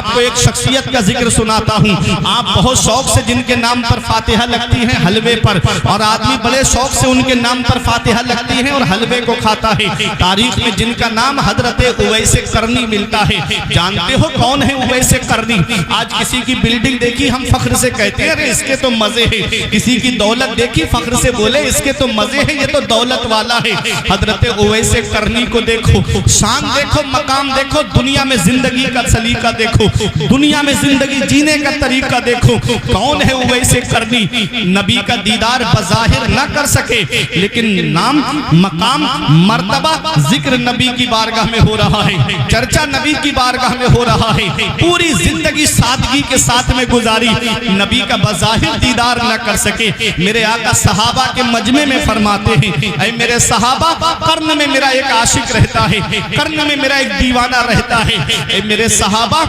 आपको एक शख्सियत का जिक्र सुनाता हूँ। आप बहुत शौक से जिनके नाम पर फातिहा लगती है हलवे पर, और आदमी बड़े शौक से उनके नाम पर फातिहा लगती है और हलवे को खाता है। तारीख में जिनका नाम हजरत उवैस करनी मिलता है। जानते हो कौन है उवैस करनी? आज किसी की बिल्डिंग देखी हम फख्र से कहते हैं अरे इसके तो मजे है, किसी की दौलत देखी फख्र से बोले इसके तो मजे है, ये तो दौलत वाला है। हजरत उवैस करनी को देखो, शान देखो, मकाम देखो, दुनिया में जिंदगी का सलीका देखो, दुनिया में जिंदगी जीने का तरीका देखो। कौन है उवैस करनी? नबी का दीदार बज़ाहिर ना कर सके, लेकिन नाम, मकाम, मर्तबा, जिक्र नबी की बारगाह में हो रहा है, चर्चा नबी की बारगाह में हो रहा है। पूरी जिंदगी सादगी के साथ में गुजारी, नबी का बज़ाहिर दीदार ना कर सके। मेरे आका सहाबा के मजमे में फरमाते हैं, ऐ मेरे सहाबा, कर्न में मेरा एक आशिक रहता है, कर्न में मेरा एक दीवाना रहता है। ऐ मेरे सहाबा,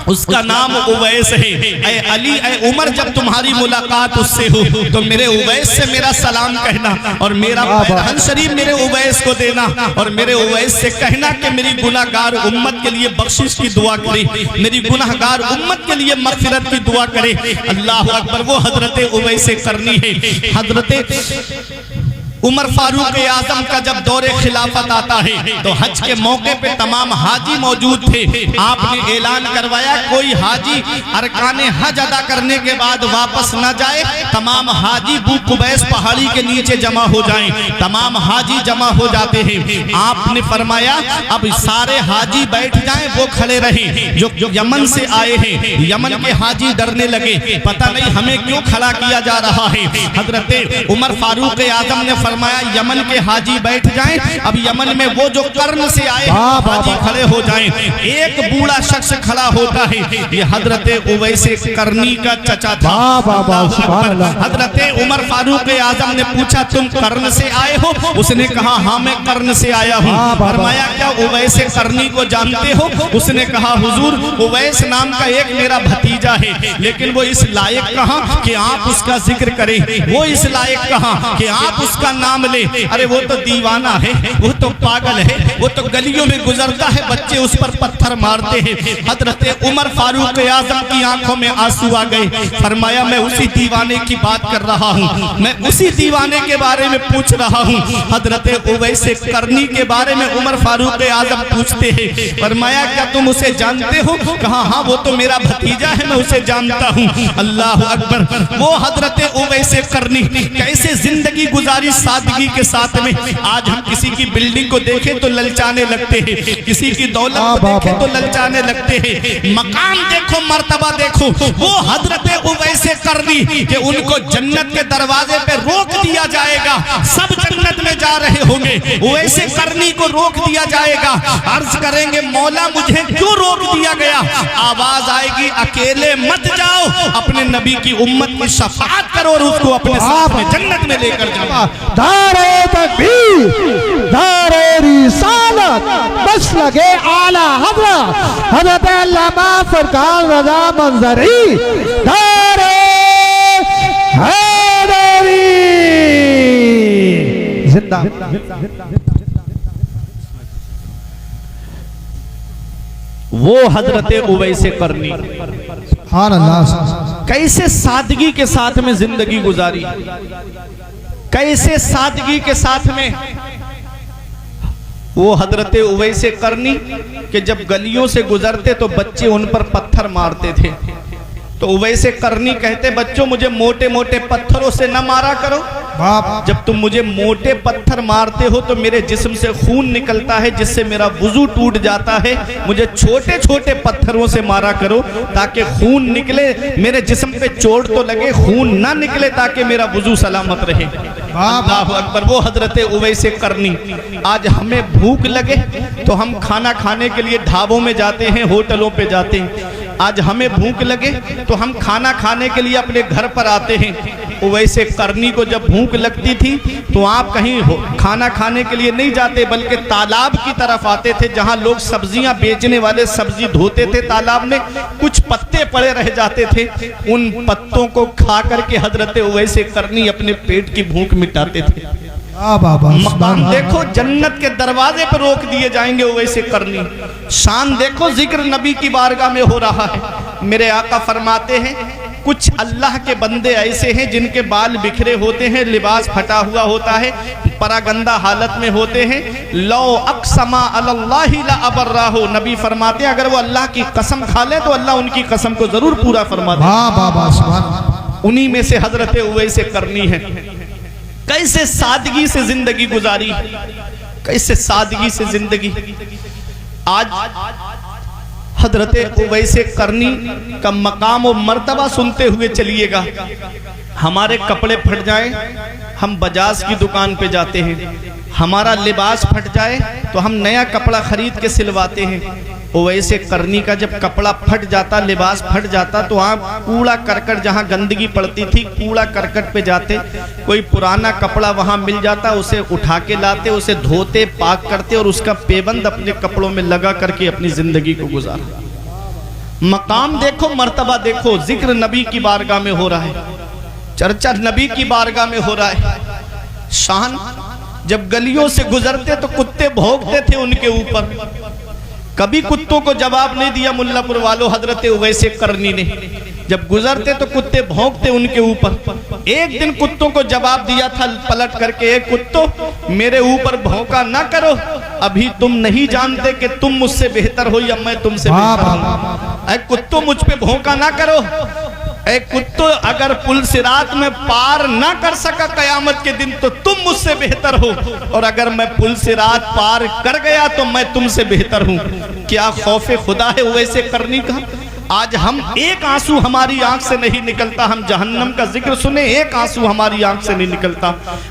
उसका नाम उवैस है। ऐ अली, ऐ उमर, जब तुम्हारी मुलाकात उससे हो तो मेरे उवैस से मेरा सलाम कहना, और मेरा पैरहन शरीफ मेरे उवैस को देना, और मेरे उवैस से कहना कि मेरी गुनाहगार उम्मत के लिए बख्शिश की दुआ करे, मेरी गुनाहगार उम्मत के लिए मग़फ़िरत की दुआ करे। अल्लाह अकबर। वो हजरत उवैस करनी है। हजरत उमर फारूक आजम का जब दौरे खिलाफत आता है तो हज के मौके पे तमाम हाजी मौजूद थे। आपने ऐलान करवाया कोई हाजी अरकाने हज अदा करने के बाद वापस न जाए, तमाम हाजी बू कुबैस पहाड़ी के नीचे जमा हो जाएं। तमाम हाजी जमा हो जाते हैं। आपने फरमाया अब सारे हाजी बैठ जाएं, वो खड़े रहें जो यमन से आए हैं। यमन के हाजी डरने लगे, पता नहीं हमें क्यों खड़ा किया जा रहा है। हजरत उमर फारूक आजम ने फरमाया यमन के हाजी बैठ जाएं, अब यमन में वो जो कर्न से आए हाजी खड़े हो जाएं। एक बूढ़ा शख्स खड़ा होता है, ये हजरत उवैस करनी का चचा था। हजरत उमर फारूक आजम ने पूछा तुम कर्न से आए हो? उसने कहा हाँ मैं कर्न से आया हूँ। फरमाया क्या उवैस करनी को जानते हो? उसने कहा हुजूर उवैस नाम का एक मेरा भतीजा है, लेकिन वो इस लायक कहाँ कि आप उसका जिक्र करें, वो इस लायक कहाँ कि आप उसका नाम ले। अरे वो तो दीवाना है, वो तो पागल है, वो तो गलियों में गुजरता है, बच्चे उस पर पत्थर मारते हैं। हजरत उमर फारूक आजम की आंखों में आंसू आ गए। फरमाया मैं उसी दीवाने की बात कर रहा हूँ, मैं उसी दीवाने के बारे में पूछ रहा हूँ। हजरत उवैस करनी के बारे में उमर फारूक आजम पूछते हैं। फरमाया क्या तुम उसे जानते हो? कहा हाँ वो तो मेरा भतीजा है, मैं उसे जानता हूँ। अल्लाह अकबर। वो हजरत उवैस करनी कैसे जिंदगी गुजारी सादगी के साथ में। आज हम किसी की बिल्डिंग को देखें तो ललचाने लगते हैं, किसी की दौलत को देखें तो ललचाने लगते हैं। मकाम देखो, मर्तबा देखो। वो हजरत उवैस करनी कि उनको जन्नत के दरवाजे पे रोक दिया जाएगा, सब जन्नत में जा रहे होंगे, उवैस करनी को रोक दिया जाएगा। अर्ज करेंगे मौला मुझे क्यों रोक दिया गया? आवाज आएगी अकेले मत जाओ, अपने नबी की उम्मत की शफाअत करो और उसको अपने साथ में जन्नत में लेकर जाओ। दारे तकबीर, दारे रिसालत, बस लगे आला हज़रत हज़रत अल्लामा फरकान रज़ा मंजरी, दारे हैदरी जिंदा। वो हजरत उवैस करनी कैसे सादगी के साथ में जिंदगी गुजारी, कैसे सादगी के साथ में। वो हजरत उवैस करनी कि जब गलियों से गुजरते तो बच्चे उन पर पत्थर मारते थे, तो उवैस करनी कहते बच्चों मुझे मोटे मोटे पत्थरों से न मारा करो, जब तुम मुझे मोटे पत्थर मारते हो तो मेरे जिस्म से खून निकलता है जिससे मेरा वुजू टूट जाता है, मुझे छोटे छोटे पत्थरों से मारा करो ताकि खून निकले, मेरे जिस्म पे चोट तो लगे, खून ना निकले ताकि मेरा वुजू सलामत रहे। अल्लाहु अकबर। वो हजरत उवैस करनी। आज हमें भूख लगे तो हम खाना खाने के लिए ढाबों में जाते हैं, होटलों पे जाते हैं। आज हमें भूख लगे तो हम खाना खाने के लिए अपने घर पर आते हैं। उवैस करनी को जब भूख लगती थी तो आप कहीं खाना खाने के लिए नहीं जाते बल्कि तालाब की तरफ आते थे जहां लोग सब्जियां बेचने वाले सब्जी धोते थे। तालाब में कुछ पत्ते पड़े रह जाते थे, उन पत्तों को खा करके हजरत उवैस करनी अपने पेट की भूख मिटाते थे। मकाम देखो, जन्नत के दरवाजे पर रोक दिए जाएंगे वैसे करनी। शान देखो, जिक्र नबी की बारगाह में हो रहा है। मेरे आका फरमाते हैं कुछ अल्लाह के बंदे ऐसे हैं जिनके बाल बिखरे होते हैं, लिबास फटा हुआ होता है, परागंदा हालत में होते हैं। लो अक़समा अलल्लाहि ला अबर्राहु, नबी फरमाते हैं अगर वो अल्लाह की कसम खा ले तो अल्लाह उनकी कसम को जरूर पूरा फरमा दे। उन्हीं में से हजरत उवैस करनी है। कैसे सादगी से जिंदगी गुजारी, कैसे सादगी से जिंदगी। आज हजरत उवैस करनी का मकाम और मर्तबा सुनते हुए चलिएगा। हमारे कपड़े फट जाएं, हम बजाज की दुकान पे जाते हैं, हमारा लिबास फट जाए तो हम नया कपड़ा खरीद के सिलवाते हैं। उवैस करनी का जब कपड़ा फट जाता, लिबास फट जाता, तो आप कूड़ा करकट, जहाँ गंदगी पड़ती थी कूड़ा करकट पे जाते, कोई पुराना कपड़ा वहाँ मिल जाता, उसे उठा के लाते, उसे धोते, पाक करते और उसका पेबंद अपने कपड़ों में लगा करके अपनी जिंदगी को गुजारते। मकाम देखो, मर्तबा देखो, जिक्र नबी की बारगाह में हो रहा है, चर्चा नबी की बारगाह में हो रहा है। शान जब गलियों से गुजरते तो कुत्ते भौंकते थे उनके ऊपर, कभी कुत्तों को जवाब नहीं दिया मुल्लापुर वालों। हजरत उवैस करनी ने जब गुजरते तो कुत्ते भौंकते उनके ऊपर। एक दिन कुत्तों को जवाब दिया था पलट करके, एक कुत्तों मेरे ऊपर भौंका ना करो, अभी तुम नहीं जानते कि तुम मुझसे बेहतर हो या मैं तुमसे बेहतर हूं। ऐ कुत्तों मुझ पे भौंका ना करो। ऐ कुत्तों अगर पुल सिरात में पार ना कर सका कयामत के दिन तो तुम मुझसे बेहतर हो, और अगर मैं पुल सिरात पार कर गया तो मैं तुमसे बेहतर हूं। क्या खौफे खुदा है वैसे करनी का। आज हम एक आंसू हमारी आंख से नहीं निकलता, हम जहन्नम का जिक्र सुने एक आंसू हमारी आंख से नहीं निकलता।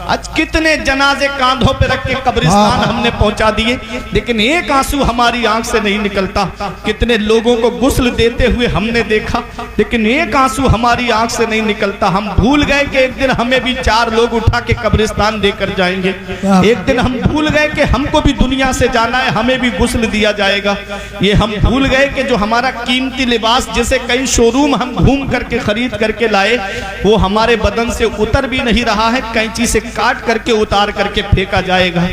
आज कितने जनाजे कांधों पे रख के कब्रिस्तान हमने पहुंचा दिए, लेकिन एक आंसू हमारी आंख से नहीं निकलता। कितने लोगों को गुस्ल देते हुए हमने देखा, लेकिन एक आंसू हमारी आंख से नहीं निकलता। हम भूल गए कि एक दिन हमें भी 4 लोग उठा के कब्रिस्तान देकर जाएंगे। एक दिन हम भूल गए कि हमको भी दुनिया से जाना है, हमें भी गुस्ल दिया जाएगा। ये हम भूल गए कि जो हमारा कीमती लिबास जिसे कई शोरूम हम घूम करके खरीद करके लाए, वो हमारे बदन से उतर भी नहीं रहा है, कैंची से काट करके उतार करके फेंका जाएगा।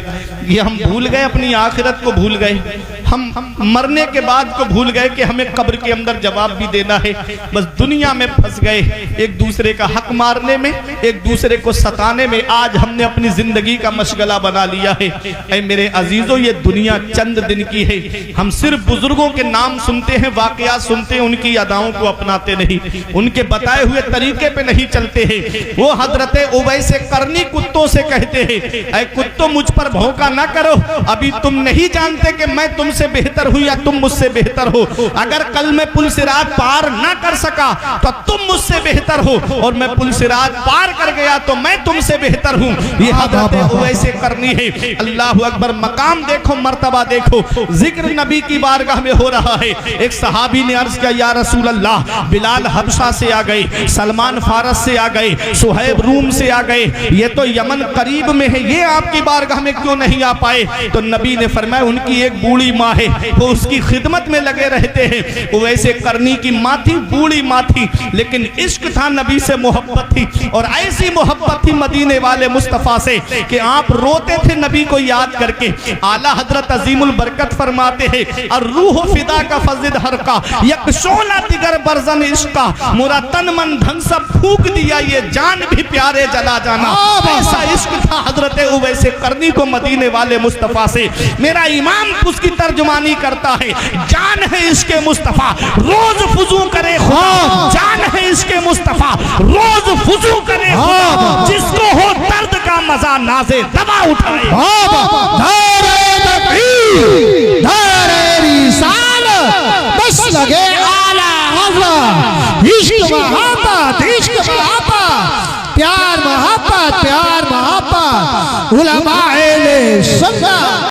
ये हम भूल गए, अपनी आखिरत को भूल गए, हम मरने के बाद को भूल गए कि हमें कब्र के अंदर जवाब भी देना है। बस दुनिया में फंस गए, एक दूसरे का हक मारने में, एक दूसरे को सताने में। आज हमने अपनी जिंदगी का मशगला बना लिया है। ऐ मेरे अजीजों, ये दुनिया चंद दिन की है। हम सिर्फ बुजुर्गों के नाम सुनते हैं, वाकयात सुनते हैं, उनकी अदाओं को अपनाते नहीं, उनके बताए हुए तरीके पे नहीं चलते हैं। वो हजरत उवैस करनी कुत्तों से कहते हैं, ऐ कुत्तों मुझ पर भौंका ना करो, अभी तुम नहीं जानते कि मैं तुमसे बेहतर हूं या तुम मुझसे बेहतर हो। अगर कल मैं पुल सिरात पार ना कर सका तो तुम मुझसे बेहतर हो, और मैं पुल सिरात पार कर गया तो मैं तुमसे बेहतर हूं। ये हजरत उवैस करनी है। अल्लाह अकबर। मकाम देखो, मर्तबा देखो, जिक्र नबी की बारगाह में हो रहा है। एक सहाबी ने अर्ज किया, या रसूल अल्लाह, बिलाल हबशा से आ गए, सलमान फारस से आ गए, सुहैब रूम से आ गए, ये तो यमन करीब में है, ये आपकी बारगाह में क्यों नहीं आ पाए? तो नबी ने फरमाया उनकी एक बूढ़ी माँ है, वो उसकी खिदमत में लगे रहते हैं। उवैस करनी की माँ थी, बूढ़ी माँ थी, लेकिन इश्क था, नबी से मोहब्बत थी, और ऐसी मोहब्बत थी मदीने वाले मुस्तफा से कि आप रोते थे नबी को याद करके। आला हजरत अजीमुल बरकत फरमाते हैं, और रूह फिदा का फजिद हर का यकशोला दिगर बरजन इश्का, मुरा तन मन धन सब फूक दिया, ये जान भी प्यारे जला जाना। ऐसा इश्क था हजरत उवैस करनी को मदीने वाले मुस्तफा से। मेरा इमाम उसकी तर्जुमानी करता है, जान है इसके मुस्तफा रोज फुजू करे खुदा, जान है इसके मुस्तफा रोज फुजू करे खुदा, जिसको हो दर्द का मजा नाज़े दवा उठाए। बस लगे आला हज़रत, इश्क मोहब्बत, इश्क मोहब्बत, प्यार मोहब्बत, प्यार मोहब्बत, उलमाए सुन्नत।